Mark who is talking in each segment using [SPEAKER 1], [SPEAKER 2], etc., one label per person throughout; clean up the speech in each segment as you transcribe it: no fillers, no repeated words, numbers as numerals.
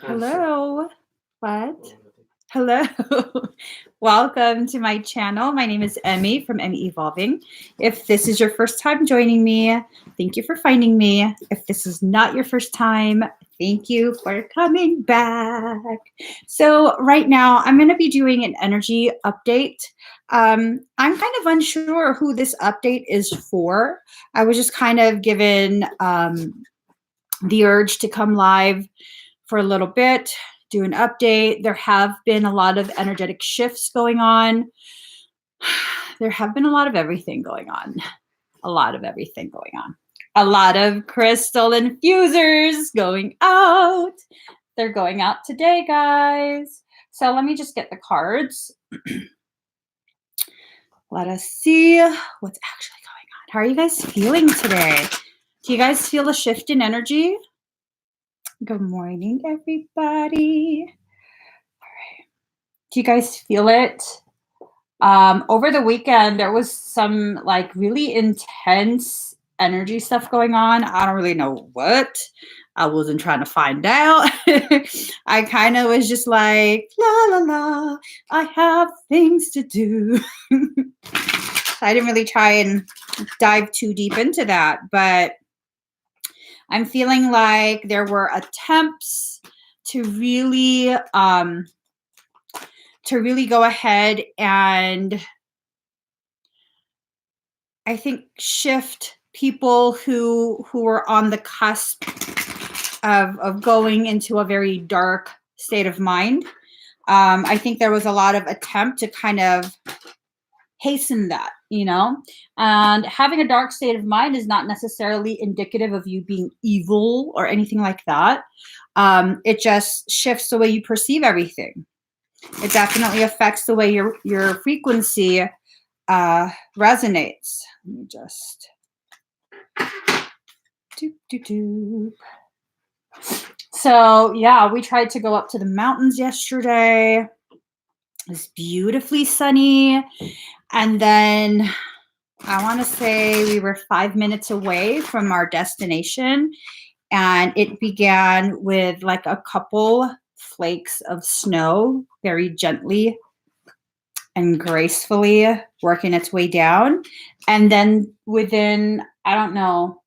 [SPEAKER 1] Hello. What? Hello. Welcome to my channel. My name is Emmy from Emmy Evolving. If this is your first time joining me, thank you for finding me. If this is not your first time, thank you for coming back. So right now I'm going to be doing an energy update. I'm kind of unsure who this update is for. I was just kind of given the urge to come live for a little bit, do an update. There have been a lot of energetic shifts going on. There have been a lot of everything going on. A lot of everything going on. A lot of crystal infusers going out. They're going out today, guys. So let me just get the cards. Let us see what's actually going on. How are you guys feeling today? Do you guys feel a shift in energy? Good morning, everybody. All right. Do you guys feel it? Over the weekend, there was some like really intense energy stuff going on. I don't really know what. I wasn't trying to find out. I kind of was just like, la, la, la, I have things to do. I didn't really try and dive too deep into that, but I'm feeling like there were attempts to really go ahead and I think shift people who were on the cusp of going into a very dark state of mind. I think there was a lot of attempt to kind of hasten that, you know, and having a dark state of mind is not necessarily indicative of you being evil or anything like that. It just shifts the way you perceive everything. It definitely affects the way your frequency resonates. Let me just So yeah, we tried to go up to the mountains yesterday. It was beautifully sunny. And then I want to say we were 5 minutes away from our destination, and it began with like a couple flakes of snow, very gently and gracefully working its way down. And then within, I don't know,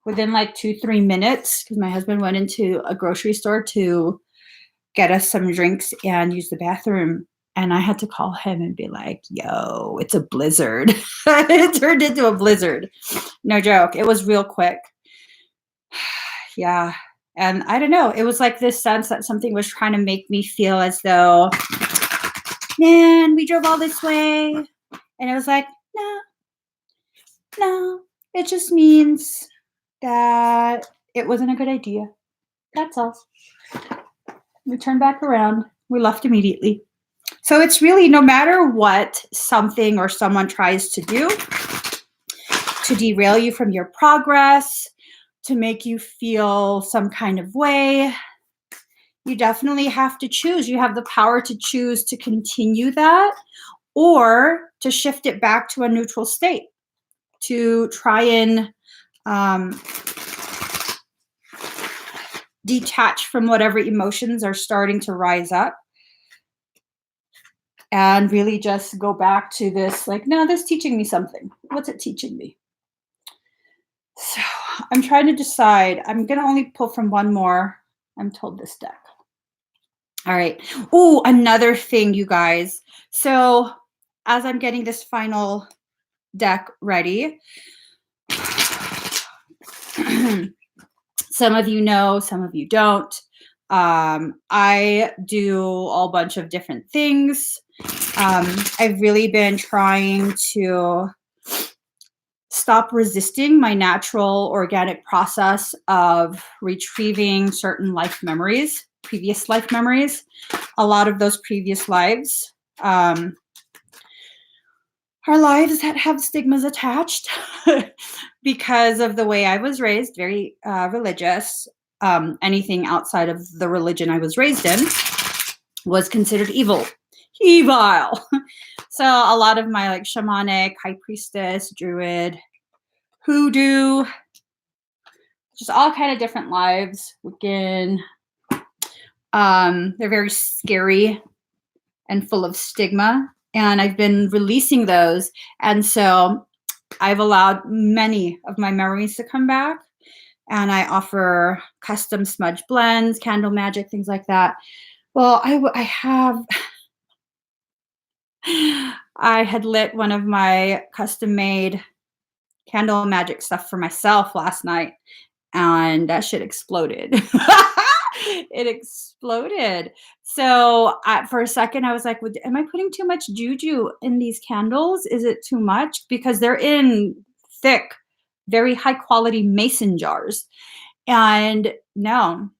[SPEAKER 1] within like 2-3 minutes, because my husband went into a grocery store to get us some drinks and use the bathroom. And I had to call him and be like, yo, it's a blizzard. It turned into a blizzard. No joke. It was real quick. Yeah. And I don't know. It was like this sense that something was trying to make me feel as though, man, we drove all this way. And it was like, no, it just means that it wasn't a good idea. That's all. We turned back around. We left immediately. So it's really no matter what something or someone tries to do to derail you from your progress, to make you feel some kind of way, you definitely have to choose. You have the power to choose to continue that or to shift it back to a neutral state, to try and detach from whatever emotions are starting to rise up. And really just go back to this, like, no, this is teaching me something. What's it teaching me? So I'm trying to decide. I'm going to only pull from one more. I'm told this deck. All right. Oh, another thing, you guys. So as I'm getting this final deck ready, some of you know, some of you don't. I do a bunch of different things. I've really been trying to stop resisting my natural organic process of retrieving certain life memories, previous life memories. A lot of those previous lives are lives that have stigmas attached because of the way I was raised, very religious. Anything outside of the religion I was raised in was considered evil. So a lot of my like shamanic, high priestess, druid, hoodoo, just all kind of different lives, Wiccan, They're very scary and full of stigma. And I've been releasing those. And so I've allowed many of my memories to come back. And I offer custom smudge blends, candle magic, things like that. Well, I have, I had lit one of my custom made candle magic stuff for myself last night, and that shit exploded. It exploded. So for a second, I was like, am I putting too much juju in these candles? Is it too much? Because they're in thick, very high quality mason jars. And no,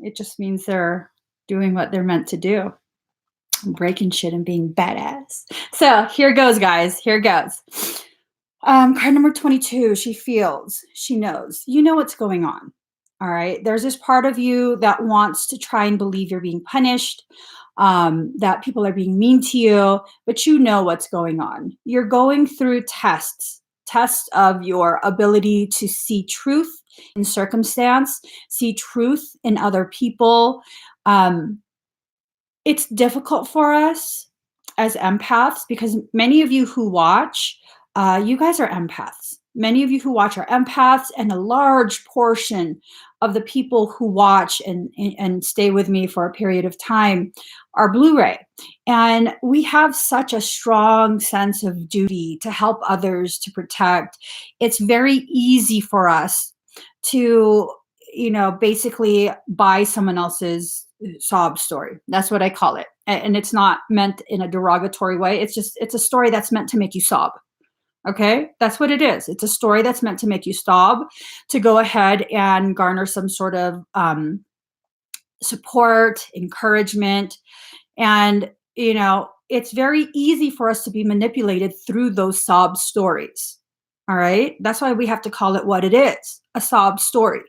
[SPEAKER 1] it just means they're doing what they're meant to do, breaking shit and being badass. So here goes, guys. Here goes. Card number 22, she feels, she knows. You know what's going on. All right. There's this part of you that wants to try and believe you're being punished, that people are being mean to you, but you know what's going on. You're going through tests of your ability to see truth in circumstance, see truth in other people. It's difficult for us as empaths because many of you who watch, you guys are empaths. Many of you who watch are empaths, and a large portion of the people who watch and stay with me for a period of time are Blu-ray. And we have such a strong sense of duty to help others, to protect. It's very easy for us to, basically buy someone else's sob story. That's what I call it. And it's not meant in a derogatory way. It's a story that's meant to make you sob. Okay, that's what it is. It's a story that's meant to make you sob, to go ahead and garner some sort of support, encouragement. And, it's very easy for us to be manipulated through those sob stories. All right. That's why we have to call it what it is, a sob story.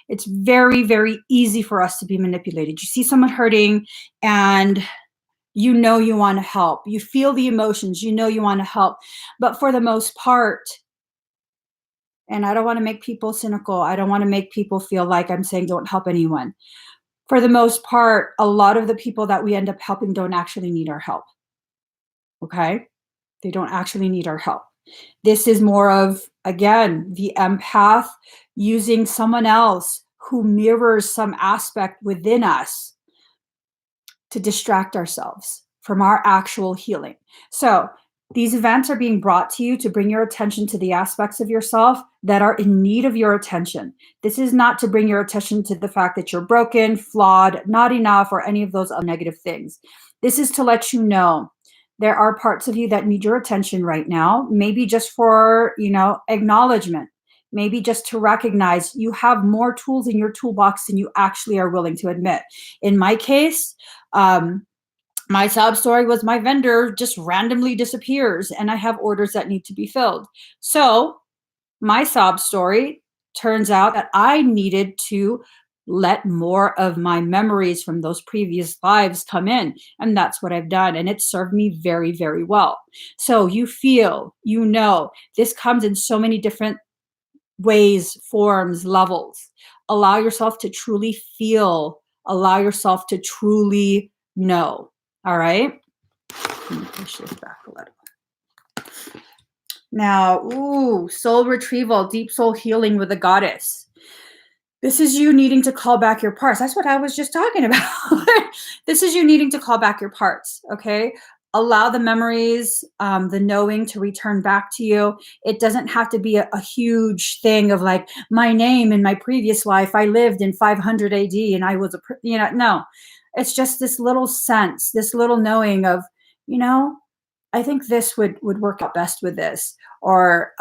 [SPEAKER 1] It's very, very easy for us to be manipulated. You see someone hurting and you want to help. You feel the emotions, you want to help. But for the most part, and I don't want to make people cynical, I don't want to make people feel like I'm saying don't help anyone. For the most part, a lot of the people that we end up helping don't actually need our help. Okay? They don't actually need our help. This is more of, again, the empath using someone else who mirrors some aspect within us to distract ourselves from our actual healing. So these events are being brought to you to bring your attention to the aspects of yourself that are in need of your attention. This is not to bring your attention to the fact that you're broken, flawed, not enough, or any of those other negative things. This is to let you know there are parts of you that need your attention right now, maybe just for, acknowledgement, maybe just to recognize you have more tools in your toolbox than you actually are willing to admit. In my case, my sob story was my vendor just randomly disappears and I have orders that need to be filled. So my sob story turns out that I needed to let more of my memories from those previous lives come in. And that's what I've done. And it served me very, very well. So you feel, this comes in so many different ways, forms, levels. Allow yourself to truly feel, allow yourself to truly know. All right. Let me push this back a little. Now, soul retrieval, deep soul healing with the goddess. This is you needing to call back your parts. That's what I was just talking about. This is you needing to call back your parts, okay? Allow the memories, the knowing to return back to you. It doesn't have to be a huge thing of like, my name in my previous life, I lived in 500 AD and I was no. It's just this little sense, this little knowing of, I think this would work out best with this, or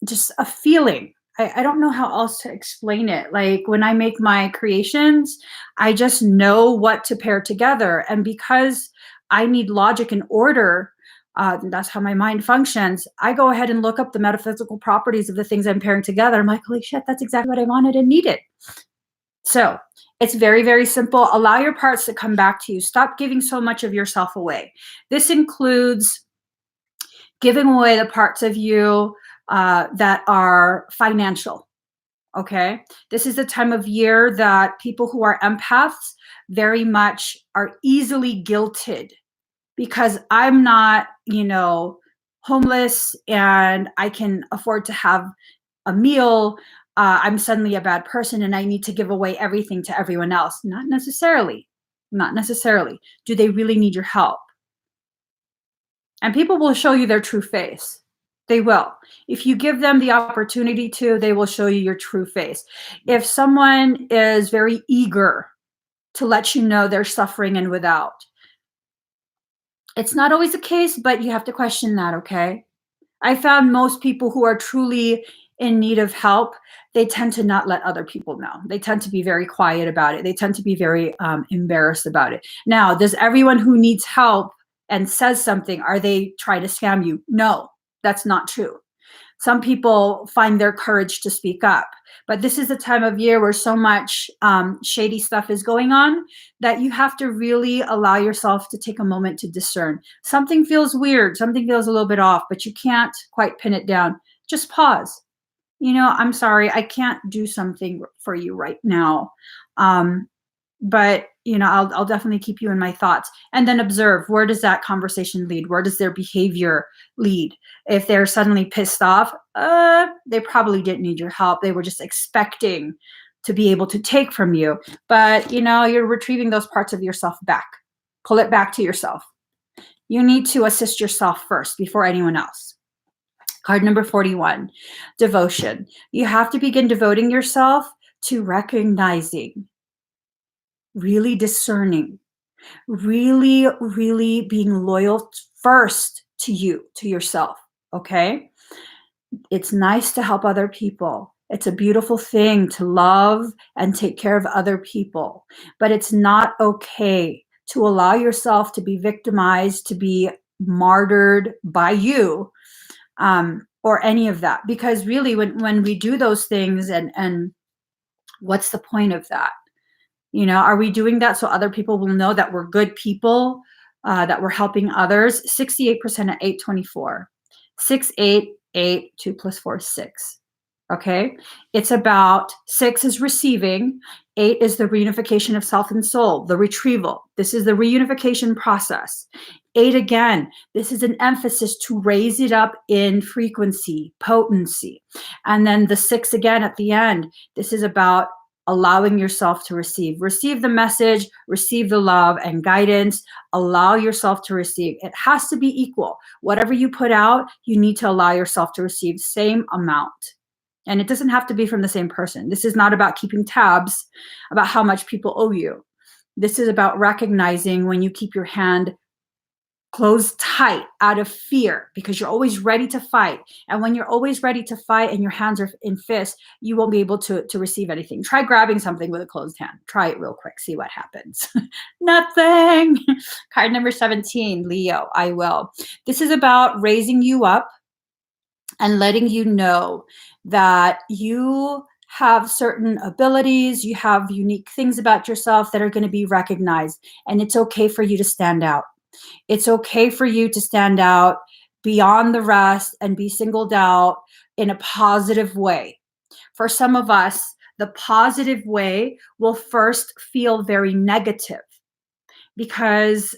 [SPEAKER 1] just a feeling. I don't know how else to explain it. Like when I make my creations, I just know what to pair together. And because I need logic and order, that's how my mind functions. I go ahead and look up the metaphysical properties of the things I'm pairing together. I'm like, holy shit, that's exactly what I wanted and needed. So it's very, very simple. Allow your parts to come back to you. Stop giving so much of yourself away. This includes giving away the parts of you that are financial. Okay. This is the time of year that people who are empaths very much are easily guilted because I'm not, homeless and I can afford to have a meal. I'm suddenly a bad person and I need to give away everything to everyone else. Not necessarily. Not necessarily. Do they really need your help? And people will show you their true face. They will. If you give them the opportunity to, they will show you your true face. If someone is very eager to let you know they're suffering and without, it's not always the case, but you have to question that, okay? I found most people who are truly in need of help, they tend to not let other people know. They tend to be very quiet about it. They tend to be very embarrassed about it. Now, does everyone who needs help and says something, are they trying to scam you? No, that's not true. Some people find their courage to speak up, but this is a time of year where so much shady stuff is going on that you have to really allow yourself to take a moment to discern. Something feels weird, something feels a little bit off, but you can't quite pin it down. Just pause. I'm sorry, I can't do something for you right now. But I'll definitely keep you in my thoughts, and then observe, where does that conversation lead? Where does their behavior lead? If they're suddenly pissed off, they probably didn't need your help. They were just expecting to be able to take from you, but you're retrieving those parts of yourself back. Pull it back to yourself. You need to assist yourself first before anyone else. Card number 41, devotion. You have to begin devoting yourself to recognizing, really discerning, really, really being loyal first to you, to yourself. Okay. It's nice to help other people. It's a beautiful thing to love and take care of other people, but it's not okay to allow yourself to be victimized, to be martyred by you, or any of that. Because really, when we do those things, and what's the point of that? Are we doing that so other people will know that we're good people, that we're helping others? 68% at 824. 6, 8, 8, 2 plus 4, 6. Okay. It's about 6 is receiving. 8 is the reunification of self and soul, the retrieval. This is the reunification process. 8 again, this is an emphasis to raise it up in frequency, potency. And then the 6 again at the end, this is about allowing yourself to receive the message, receive the love and guidance, allow yourself to receive. It has to be equal. Whatever you put out, you need to allow yourself to receive same amount. And it doesn't have to be from the same person. This is not about keeping tabs about how much people owe you. This is about recognizing when you keep your hand closed tight out of fear, because you're always ready to fight. And when you're always ready to fight and your hands are in fists, you won't be able to receive anything. Try grabbing something with a closed hand. Try it real quick. See what happens. Nothing. Card number 17, Leo, I will. This is about raising you up and letting you know that you have certain abilities, you have unique things about yourself that are going to be recognized, and it's okay for you to stand out. It's okay for you to stand out beyond the rest and be singled out in a positive way. For some of us, the positive way will first feel very negative, because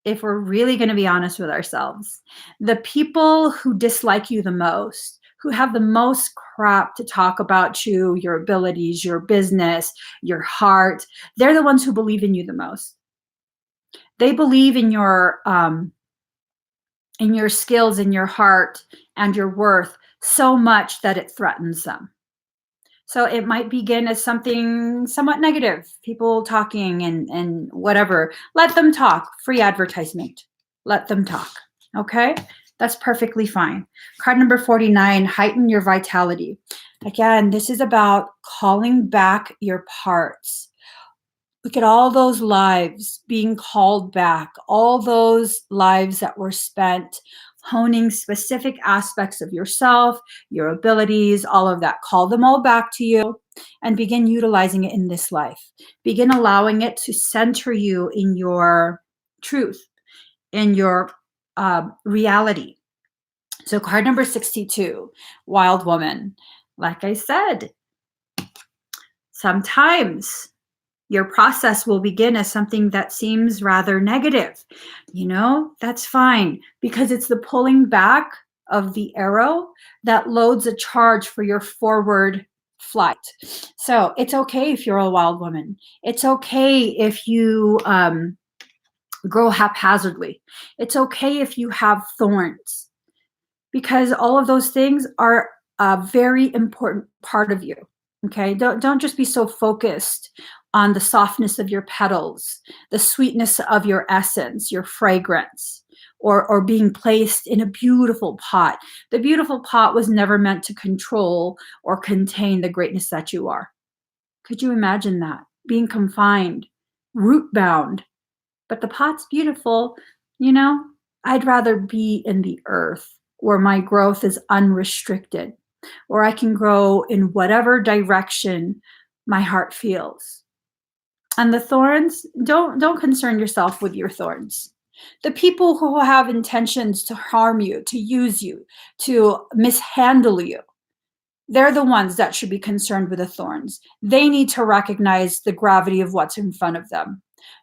[SPEAKER 1] if we're really going to be honest with ourselves, the people who dislike you the most, who have the most crap to talk about you, your abilities, your business, your heart, they're the ones who believe in you the most. They believe in your skills, in your heart, and your worth so much that it threatens them. So it might begin as something somewhat negative, people talking and whatever. Let them talk. Free advertisement. Let them talk. Okay? That's perfectly fine. Card number 49, heighten your vitality. Again, this is about calling back your parts. Look at all those lives being called back, all those lives that were spent honing specific aspects of yourself, your abilities, all of that. Call them all back to you and begin utilizing it in this life. Begin allowing it to center you in your truth, in your reality. So card number 62, Wild Woman. Like I said, Sometimes your process will begin as something that seems rather negative. That's fine, because it's the pulling back of the arrow that loads a charge for your forward flight. So it's okay if you're a wild woman. It's okay if you grow haphazardly. It's okay if you have thorns, because all of those things are a very important part of you. Okay, don't just be so focused on the softness of your petals, the sweetness of your essence, your fragrance, or being placed in a beautiful pot. The beautiful pot was never meant to control or contain the greatness that you are. Could you imagine that? Being confined, root bound, but the pot's beautiful. I'd rather be in the earth where my growth is unrestricted, or I can grow in whatever direction my heart feels. And the thorns, don't concern yourself with your thorns. The people who have intentions to harm you, to use you, to mishandle you, they're the ones that should be concerned with the thorns. They need to recognize the gravity of what's in front of them.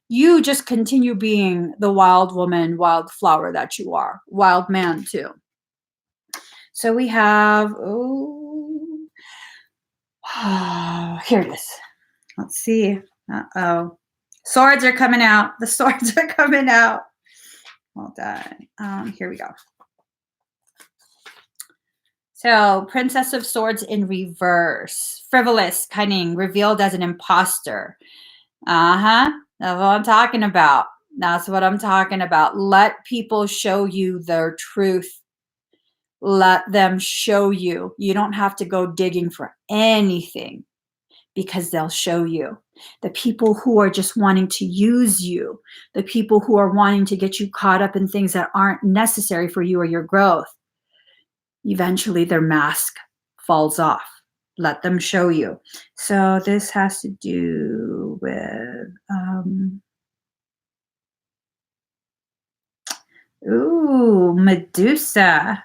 [SPEAKER 1] You just continue being the wild woman, wild flower that you are. Wild man too. So we have, here it is. Let's see. Uh-oh. Swords are coming out. The swords are coming out. Hold on. Here we go. So, Princess of Swords in reverse. Frivolous, cunning, revealed as an imposter. That's what I'm talking about. That's what I'm talking about. Let people show you their truth. Let them show you. You don't have to go digging for anything, because they'll show you. The people who are just wanting to use you, the people who are wanting to get you caught up in things that aren't necessary for you or your growth, eventually their mask falls off. Let them show you. So this has to do with, Medusa.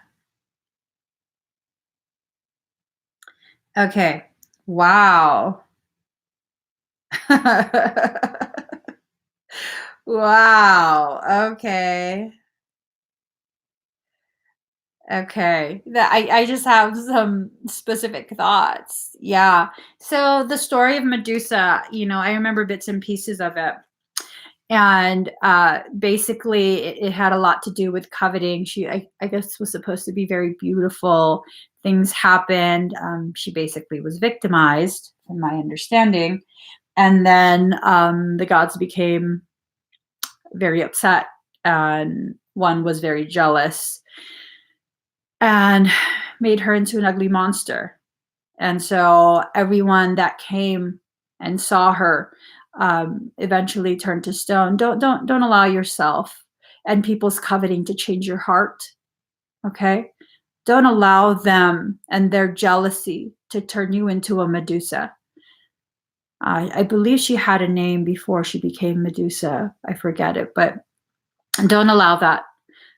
[SPEAKER 1] Okay. Wow. Wow. Okay. Okay. I just have some specific thoughts. Yeah. So the story of Medusa, I remember bits and pieces of it. And basically, it had a lot to do with coveting. She, I guess, was supposed to be very beautiful. Things happened. She basically was victimized, from my understanding. And then the gods became very upset, and one was very jealous and made her into an ugly monster. And so everyone that came and saw her eventually turned to stone. Don't allow yourself and people's coveting to change your heart. Okay? Don't allow them and their jealousy to turn you into a Medusa. I believe she had a name before she became Medusa. I forget it, but don't allow that.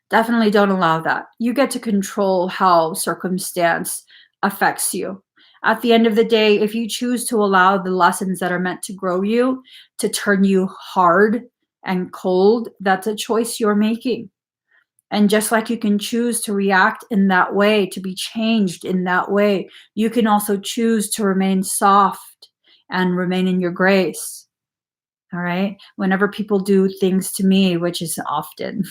[SPEAKER 1] Definitely don't allow that. You get to control how circumstance affects you. At the end of the day, if you choose to allow the lessons that are meant to grow you to turn you hard and cold, that's a choice you're making. And just like you can choose to react in that way, to be changed in that way, you can also choose to remain soft and remain in your grace. All right. Whenever people do things to me, which is often,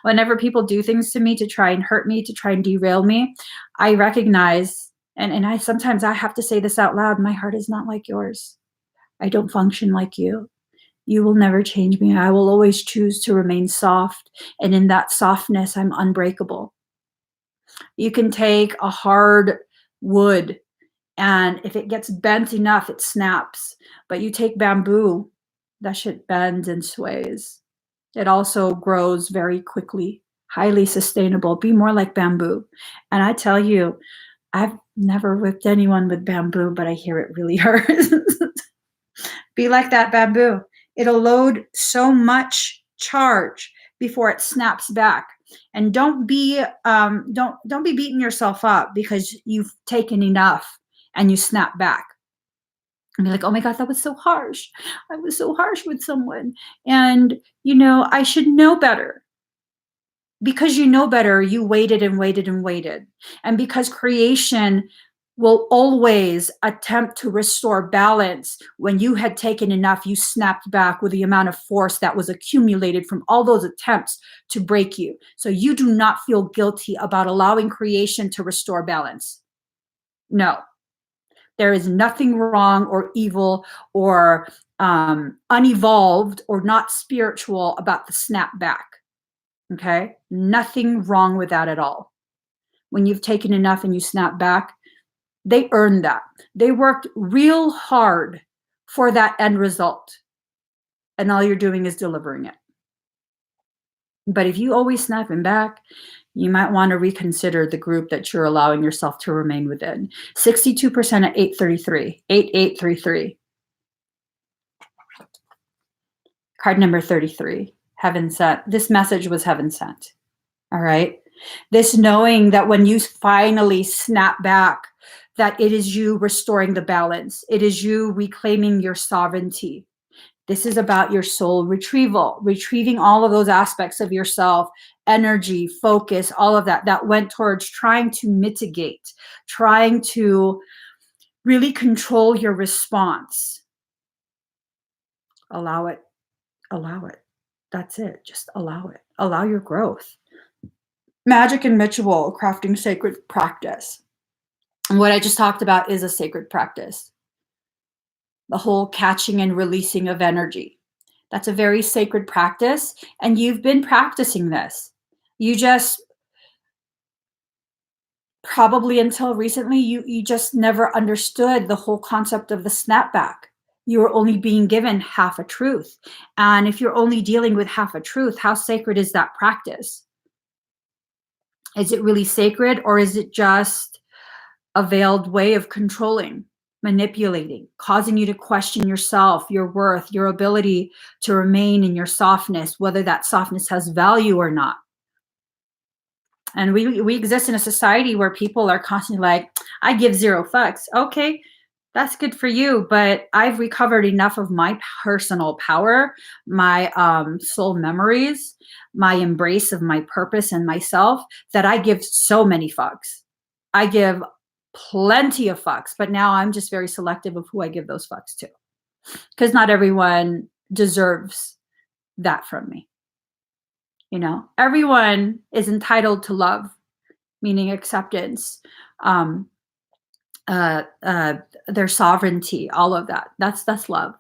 [SPEAKER 1] whenever people do things to me to try and hurt me, to try and derail me, I recognize, and I sometimes I have to say this out loud, my heart is not like yours. I don't function like you. You will never change me. I will always choose to remain soft. And in that softness, I'm unbreakable. You can take a hard wood, and if it gets bent enough, it snaps. But you take bamboo, that shit bends and sways. It also grows very quickly, highly sustainable. Be more like bamboo. And I tell you, I've never whipped anyone with bamboo, but I hear it really hurts. Be like that bamboo. It'll load so much charge before it snaps back. And don't be beating yourself up because you've taken enough and you snap back. And be like, oh my God, that was so harsh. I was so harsh with someone. And, I should know better. Because you know better, you waited and waited and waited. And because creation will always attempt to restore balance, when you had taken enough, you snapped back with the amount of force that was accumulated from all those attempts to break you. So you do not feel guilty about allowing creation to restore balance. No, there is nothing wrong or evil or unevolved or not spiritual about the snap back. Okay? Nothing wrong with that at all. When you've taken enough and you snap back, they earned that. They worked real hard for that end result. And all you're doing is delivering it. But if you always snapping back, you might want to reconsider the group that you're allowing yourself to remain within. 62% at 833, 8833. Card number 33, heaven sent. This message was heaven sent. All right. This knowing that when you finally snap back, that it is you restoring the balance. It is you reclaiming your sovereignty. This is about your soul retrieval, retrieving all of those aspects of yourself, energy, focus, all of that went towards trying to mitigate, trying to really control your response. Allow it. Allow it. That's it. Just allow it. Allow your growth. Magic and ritual, crafting sacred practice. And what I just talked about is a sacred practice. The whole catching and releasing of energy. That's a very sacred practice. And you've been practicing this. You just, probably until recently, you just never understood the whole concept of the snapback. You were only being given half a truth. And if you're only dealing with half a truth, how sacred is that practice? Is it really sacred, or is it just a veiled way of controlling, manipulating, causing you to question yourself, your worth, your ability to remain in your softness, whether that softness has value or not? And we exist in a society where people are constantly like, I give zero fucks. Okay, that's good for you, but I've recovered enough of my personal power, my soul memories, my embrace of my purpose and myself, that I give so many fucks. I give plenty of fucks, but now I'm just very selective of who I give those fucks to, because not everyone deserves that from me. Everyone is entitled to love, meaning acceptance, their sovereignty, all of that. That's love.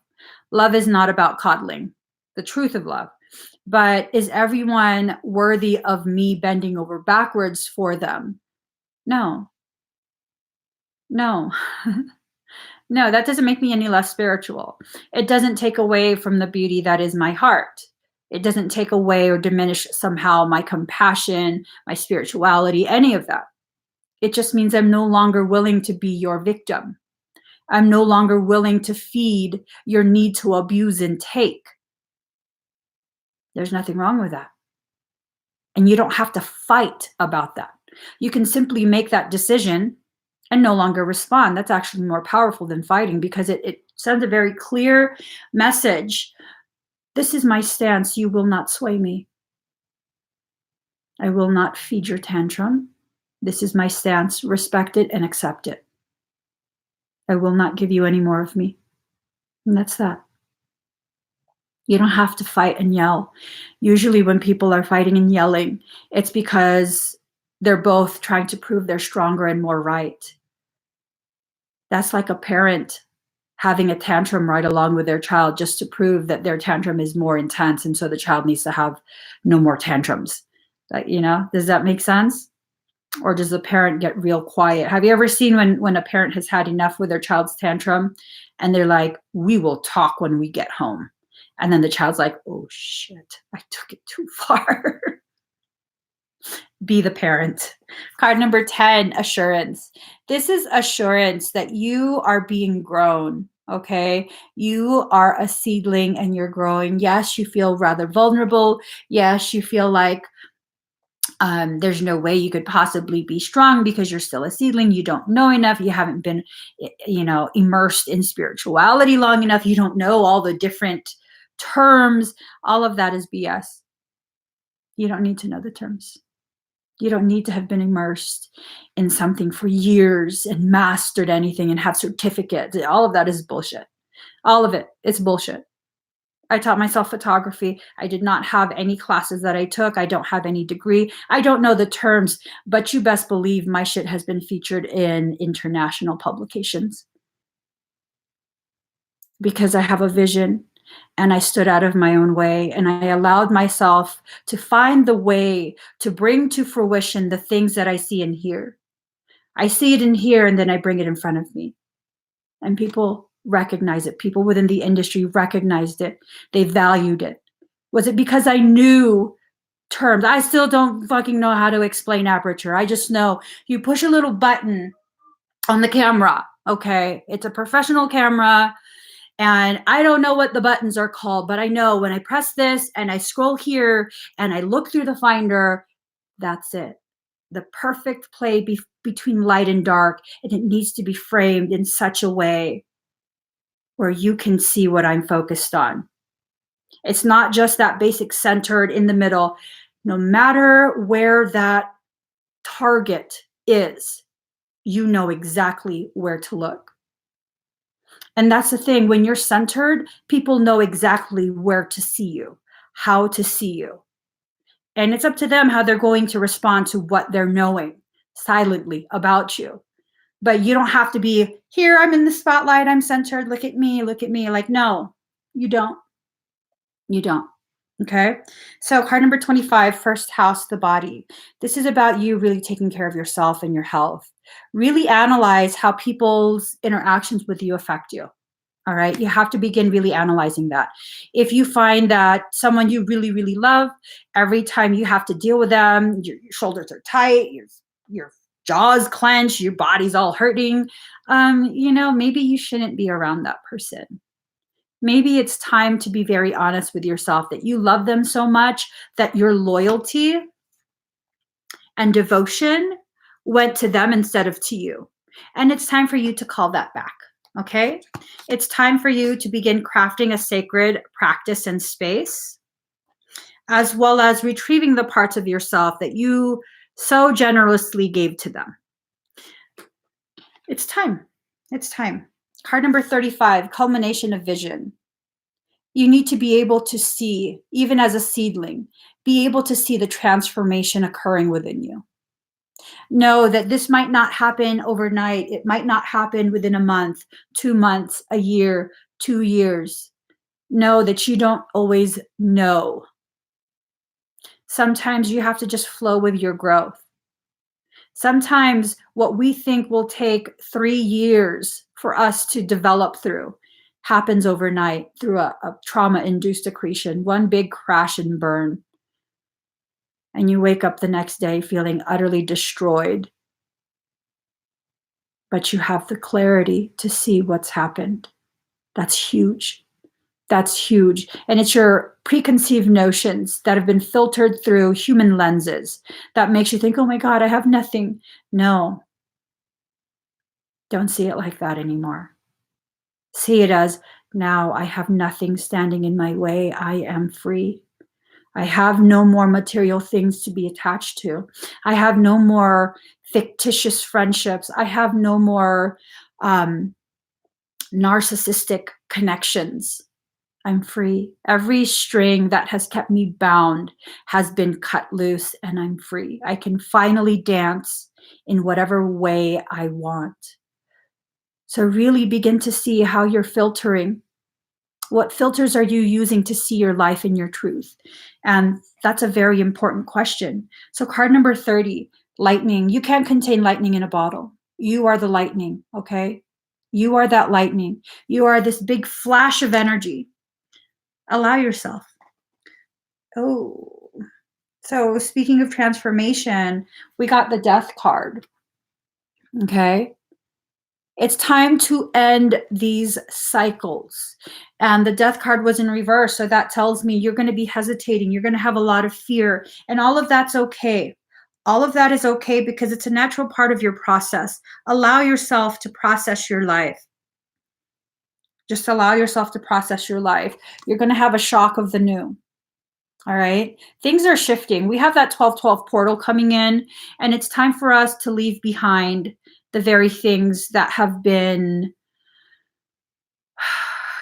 [SPEAKER 1] Love is not about coddling, the truth of love. But is everyone worthy of me bending over backwards for them? No. No. No, that doesn't make me any less spiritual. It doesn't take away from the beauty that is my heart. It doesn't take away or diminish somehow my compassion, my spirituality, any of that. It just means I'm no longer willing to be your victim. I'm no longer willing to feed your need to abuse and take. There's nothing wrong with that. And you don't have to fight about that. You can simply make that decision and no longer respond. That's actually more powerful than fighting, because it sends a very clear message. This is my stance. You will not sway me. I will not feed your tantrum. This is my stance. Respect it and accept it. I will not give you any more of me. And that's that. You don't have to fight and yell. Usually when people are fighting and yelling, it's because they're both trying to prove they're stronger and more right. That's like a parent having a tantrum right along with their child just to prove that their tantrum is more intense, and so the child needs to have no more tantrums. Does that make sense? Or does the parent get real quiet? Have you ever seen when a parent has had enough with their child's tantrum and they're like, we will talk when we get home? And then the child's like, oh shit, I took it too far. Be the parent. Card number 10, assurance. This is assurance that you are being grown. Okay. You are a seedling and you're growing. Yes, you feel rather vulnerable. Yes, you feel like There's no way you could possibly be strong because you're still a seedling. You don't know enough. You haven't been, immersed in spirituality long enough. You don't know all the different terms. All of that is BS. You don't need to know the terms. You don't need to have been immersed in something for years and mastered anything and have certificates. All of that is bullshit. All of it. It's bullshit. I taught myself photography. I did not have any classes that I took. I don't have any degree. I don't know the terms, but you best believe my shit has been featured in international publications because I have a vision and I stood out of my own way and I allowed myself to find the way to bring to fruition the things that I see and hear. I see it and hear, and then I bring it in front of me. And people recognize it. People within the industry recognized it. They valued it. Was it because I knew terms? I still don't fucking know how to explain aperture. I just know you push a little button on the camera. Okay. It's a professional camera. And I don't know what the buttons are called, but I know when I press this and I scroll here and I look through the finder, that's it. The perfect play between light and dark. And it needs to be framed in such a way where you can see what I'm focused on. It's not just that basic centered in the middle. No matter where that target is, you know exactly where to look. And that's the thing. When you're centered, people know exactly where to see you, how to see you. And it's up to them how they're going to respond to what they're knowing silently about you. But you don't have to be, here, I'm in the spotlight, I'm centered, look at me, look at me. Like, no, you don't. You don't. Okay. So card number 25, first house, the body. This is about you really taking care of yourself and your health. Really analyze how people's interactions with you affect you. All right. You have to begin really analyzing that. If you find that someone you really, really love, every time you have to deal with them, your shoulders are tight, your jaws clench, your body's all hurting, maybe you shouldn't be around that person. Maybe it's time to be very honest with yourself that you love them so much that your loyalty and devotion went to them instead of to you. And it's time for you to call that back. Okay? It's time for you to begin crafting a sacred practice and space, as well as retrieving the parts of yourself that you so generously gave to them. It's time. It's time. Card number 35, culmination of vision. You need to be able to see, even as a seedling, be able to see the transformation occurring within you. Know that this might not happen overnight. It might not happen within a month, 2 months, a year, 2 years. Know that you don't always know. Sometimes you have to just flow with your growth. Sometimes what we think will take 3 years for us to develop through happens overnight through a trauma-induced accretion, one big crash and burn. And you wake up the next day feeling utterly destroyed. But you have the clarity to see what's happened. That's huge. That's huge. And it's your preconceived notions that have been filtered through human lenses that makes you think, oh my God, I have nothing. No. Don't see it like that anymore. See it as, now I have nothing standing in my way. I am free. I have no more material things to be attached to. I have no more fictitious friendships. I have no more narcissistic connections. I'm free. Every string that has kept me bound has been cut loose and I'm free. I can finally dance in whatever way I want. So really begin to see how you're filtering. What filters are you using to see your life and your truth? And that's a very important question. So card number 30, lightning. You can't contain lightning in a bottle. You are the lightning, okay? You are that lightning. You are this big flash of energy. Allow yourself. Oh, so speaking of transformation, we got the death card, okay? It's time to end these cycles. And the death card was in reverse. So that tells me you're going to be hesitating. You're going to have a lot of fear. And all of that's okay. All of that is okay because it's a natural part of your process. Allow yourself to process your life. Just allow yourself to process your life. You're going to have a shock of the new. All right. Things are shifting. We have that 12-12 portal coming in, and it's time for us to leave behind the very things that have been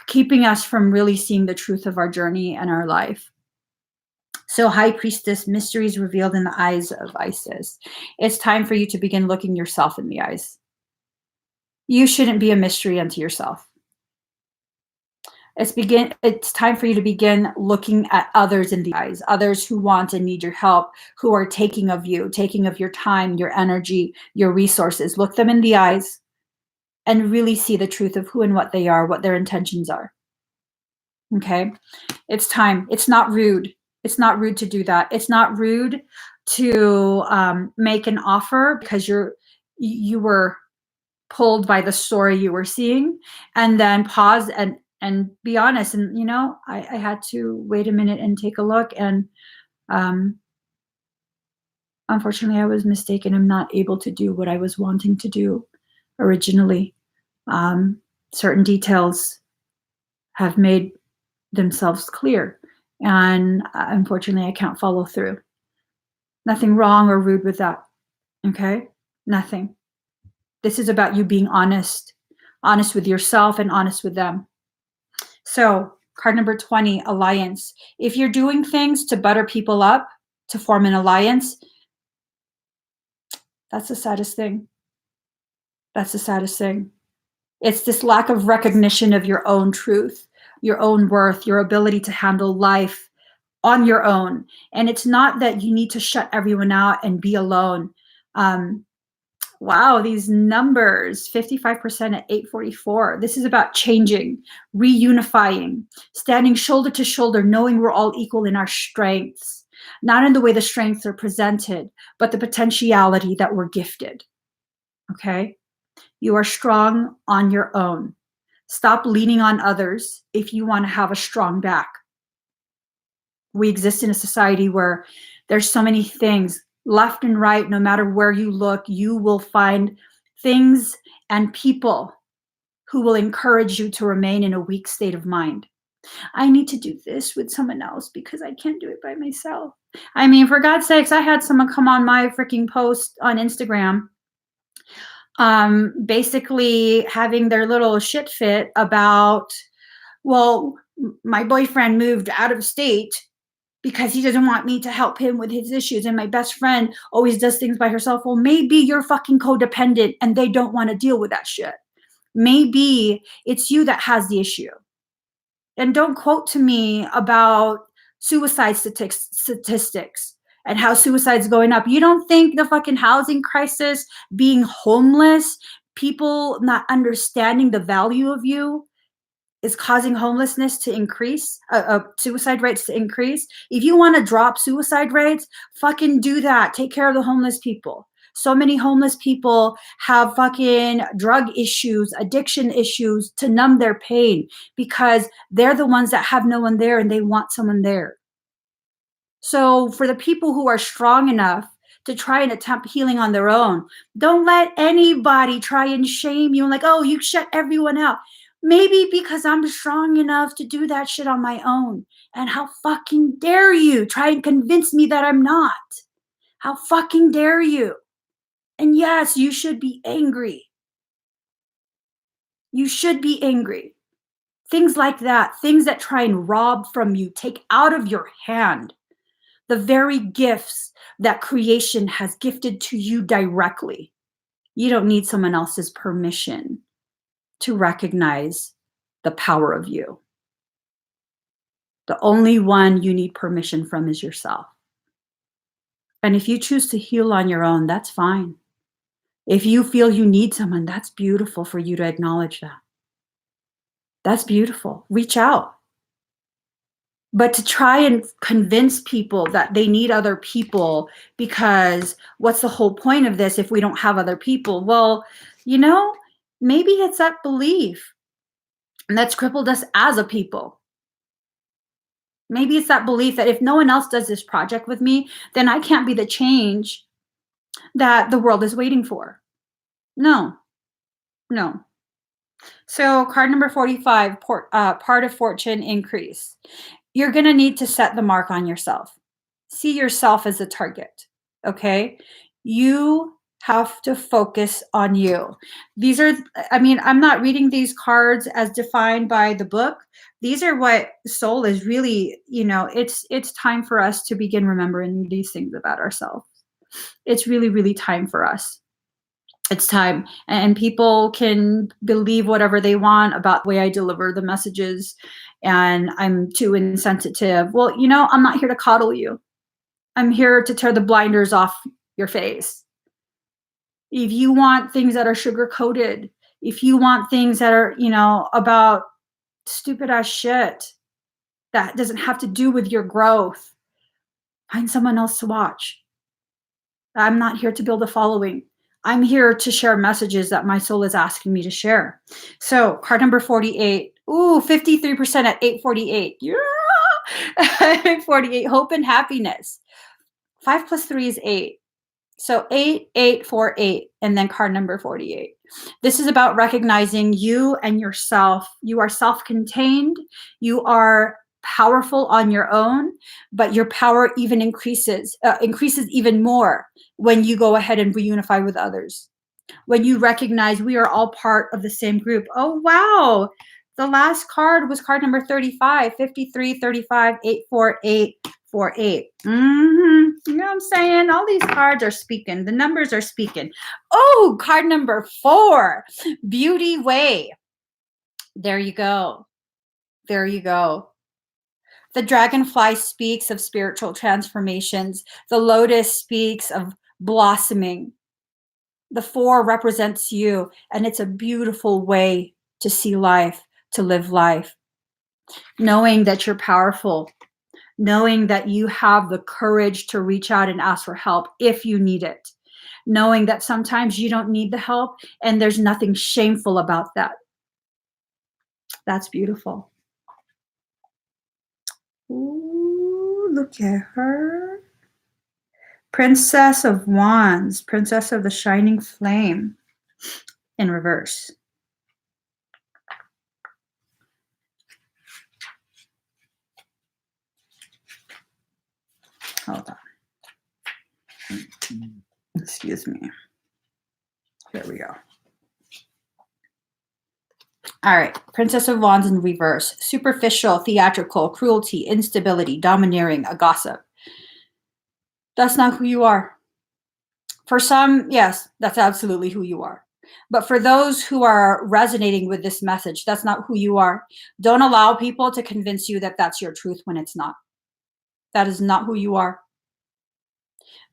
[SPEAKER 1] keeping us from really seeing the truth of our journey and our life. So, High Priestess, mysteries revealed in the eyes of Isis. It's time for you to begin looking yourself in the eyes. You shouldn't be a mystery unto yourself. It's time for you to begin looking at others in the eyes, others who want and need your help, who are taking of you, taking of your time, your energy, your resources. Look them in the eyes and really see the truth of who and what they are, what their intentions are. Okay? It's time. It's not rude. It's not rude to do that. It's not rude to make an offer because you were pulled by the story you were seeing, and then pause and be honest. And I had to wait a minute and take a look, and unfortunately I was mistaken. I'm not able to do what I was wanting to do originally. Certain details have made themselves clear, and unfortunately I can't follow through. Nothing wrong or rude with that. Okay? Nothing. This is about you being honest with yourself and honest with them. So, card number 20, alliance. If you're doing things to butter people up, to form an alliance, that's the saddest thing. That's the saddest thing. It's this lack of recognition of your own truth, your own worth, your ability to handle life on your own. And it's not that you need to shut everyone out and be alone. Wow, these numbers, 55% at 844. This is about changing, reunifying, standing shoulder to shoulder, knowing we're all equal in our strengths, not in the way the strengths are presented, but the potentiality that we're gifted. Okay? You are strong on your own. Stop leaning on others if you want to have a strong back. We exist in a society where there's so many things left and right. No matter where you look, you will find things and people who will encourage you to remain in a weak state of mind. I need to do this with someone else because I can't do it by myself. I mean, for God's sakes, I had someone come on my freaking post on Instagram, basically having their little shit fit about, well, my boyfriend moved out of state because he doesn't want me to help him with his issues, and my best friend always does things by herself. Well, maybe you're fucking codependent and they don't want to deal with that shit. Maybe it's you that has the issue. And don't quote to me about suicide statistics and how suicide's going up. You don't think the fucking housing crisis, being homeless, people not understanding the value of you is causing homelessness to increase, suicide rates to increase? If you want to drop suicide rates, fucking do that. Take care of the homeless people. So many homeless people have fucking drug issues, addiction issues to numb their pain because they're the ones that have no one there and they want someone there. So for the people who are strong enough to try and attempt healing on their own, don't let anybody try and shame you and like, oh, you shut everyone out. Maybe because I'm strong enough to do that shit on my own. And how fucking dare you try and convince me that I'm not? How fucking dare you? And yes, you should be angry. You should be angry. Things like that, things that try and rob from you, take out of your hand the very gifts that creation has gifted to you directly. You don't need someone else's permission to recognize the power of you. The only one you need permission from is yourself. And if you choose to heal on your own, that's fine. If you feel you need someone, that's beautiful for you to acknowledge that. That's beautiful. Reach out. But to try and convince people that they need other people, because what's the whole point of this if we don't have other people? Well, maybe it's that belief that's crippled us as a people. Maybe it's that belief that if no one else does this project with me, then I can't be the change that the world is waiting for. No, no. So card number 45, part of fortune increase. You're going to need to set the mark on yourself. See yourself as a target, okay? You have to focus on you. These are, I mean, I'm not reading these cards as defined by the book. These are what soul is really, it's time for us to begin remembering these things about ourselves. It's really, really time for us. It's time. And people can believe whatever they want about the way I deliver the messages, and I'm too insensitive. Well, I'm not here to coddle you. I'm here to tear the blinders off your face. If you want things that are sugar coated, if you want things that are, about stupid ass shit that doesn't have to do with your growth, find someone else to watch. I'm not here to build a following. I'm here to share messages that my soul is asking me to share. So card number 48. Ooh, 53% at 848. Yeah. 848, hope and happiness. 5 plus 3 is 8. So 8848, and then card number 48. This is about recognizing you and yourself. You are self-contained. You are powerful on your own, but your power even increases even more when you go ahead and reunify with others. When you recognize we are all part of the same group. Oh, wow. The last card was card number 35, 53, 35, 848, 48. You know what I'm saying? All these cards are speaking. The numbers are speaking. Oh, card number 4, Beauty Way. There you go. There you go. The dragonfly speaks of spiritual transformations. The lotus speaks of blossoming. The 4 represents you, and it's a beautiful way to see life, to live life. Knowing that you're powerful, knowing that you have the courage to reach out and ask for help if you need it. Knowing that sometimes you don't need the help, and there's nothing shameful about that. That's beautiful. Ooh, look at her. Princess of Wands, Princess of the Shining Flame in reverse. Hold on. Excuse me. Here we go. All right. Princess of Wands in reverse. Superficial, theatrical, cruelty, instability, domineering, a gossip. That's not who you are. For some, yes, that's absolutely who you are. But for those who are resonating with this message, that's not who you are. Don't allow people to convince you that that's your truth when it's not. That is not who you are.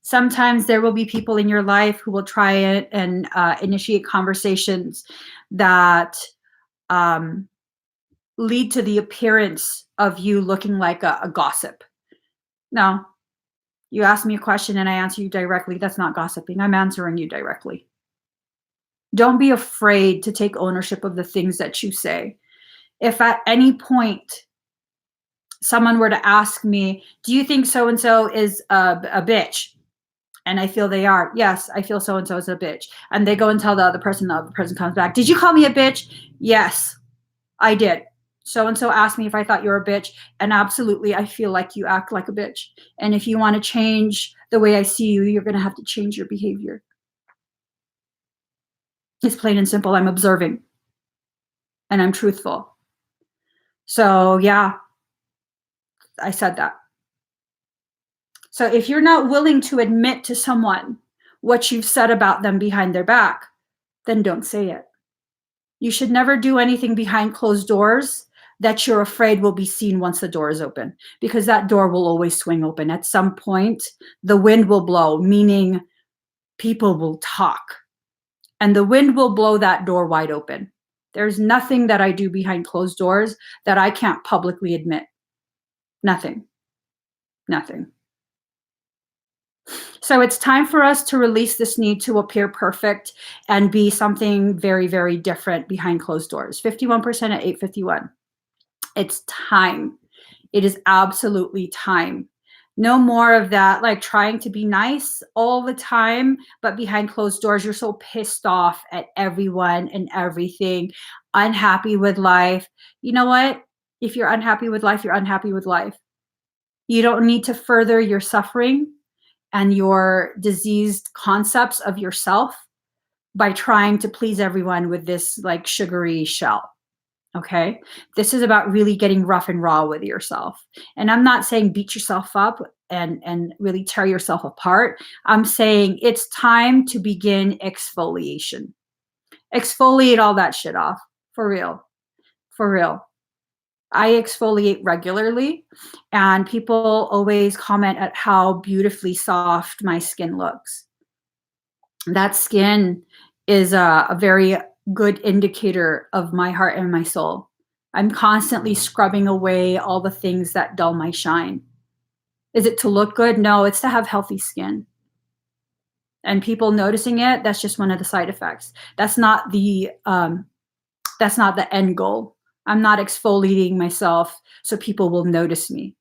[SPEAKER 1] Sometimes there will be people in your life who will try it and initiate conversations that lead to the appearance of you looking like a gossip. No, you ask me a question and I answer you directly. That's not gossiping. I'm answering you directly. Don't be afraid to take ownership of the things that you say. If at any point someone were to ask me, do you think so-and-so is a bitch? And I feel they are. Yes, I feel so-and-so is a bitch. And they go and tell the other person comes back, did you call me a bitch? Yes, I did. So-and-so asked me if I thought you were a bitch. And absolutely, I feel like you act like a bitch. And if you want to change the way I see you, you're going to have to change your behavior. It's plain and simple. I'm observing. And I'm truthful. So yeah, I said that. So if you're not willing to admit to someone what you've said about them behind their back, then don't say it. You should never do anything behind closed doors that you're afraid will be seen once the door is open, because that door will always swing open. At some point, the wind will blow, meaning people will talk, and the wind will blow that door wide open. There's nothing that I do behind closed doors that I can't publicly admit. Nothing. Nothing. So it's time for us to release this need to appear perfect and be something very, very different behind closed doors. 51% at 851. It's time. It is absolutely time. No more of that, like trying to be nice all the time, but behind closed doors, you're so pissed off at everyone and everything, unhappy with life. You know what? If you're unhappy with life, you're unhappy with life. You don't need to further your suffering and your diseased concepts of yourself by trying to please everyone with this like sugary shell. Okay. This is about really getting rough and raw with yourself. And I'm not saying beat yourself up and really tear yourself apart. I'm saying it's time to begin exfoliation. Exfoliate all that shit off. For real. For real. I exfoliate regularly, and people always comment at how beautifully soft my skin looks. That skin is a very good indicator of my heart and my soul. I'm constantly scrubbing away all the things that dull my shine. Is it to look good? No, it's to have healthy skin. And people noticing it, that's just one of the side effects. That's not the end goal. I'm not exfoliating myself so people will notice me.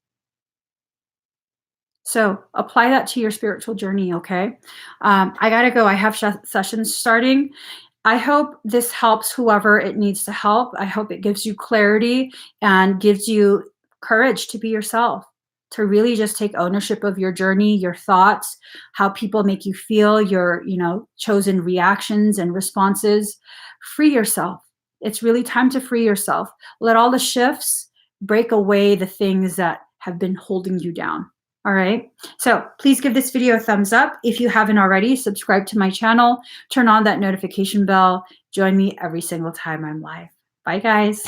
[SPEAKER 1] So apply that to your spiritual journey, okay? I gotta go. I have sessions starting. I hope this helps whoever it needs to help. I hope it gives you clarity and gives you courage to be yourself, to really just take ownership of your journey, your thoughts, how people make you feel, your, chosen reactions and responses. Free yourself. It's really time to free yourself. Let all the shifts break away the things that have been holding you down. All right. So please give this video a thumbs up. If you haven't already, subscribe to my channel, turn on that notification bell, join me every single time I'm live. Bye guys.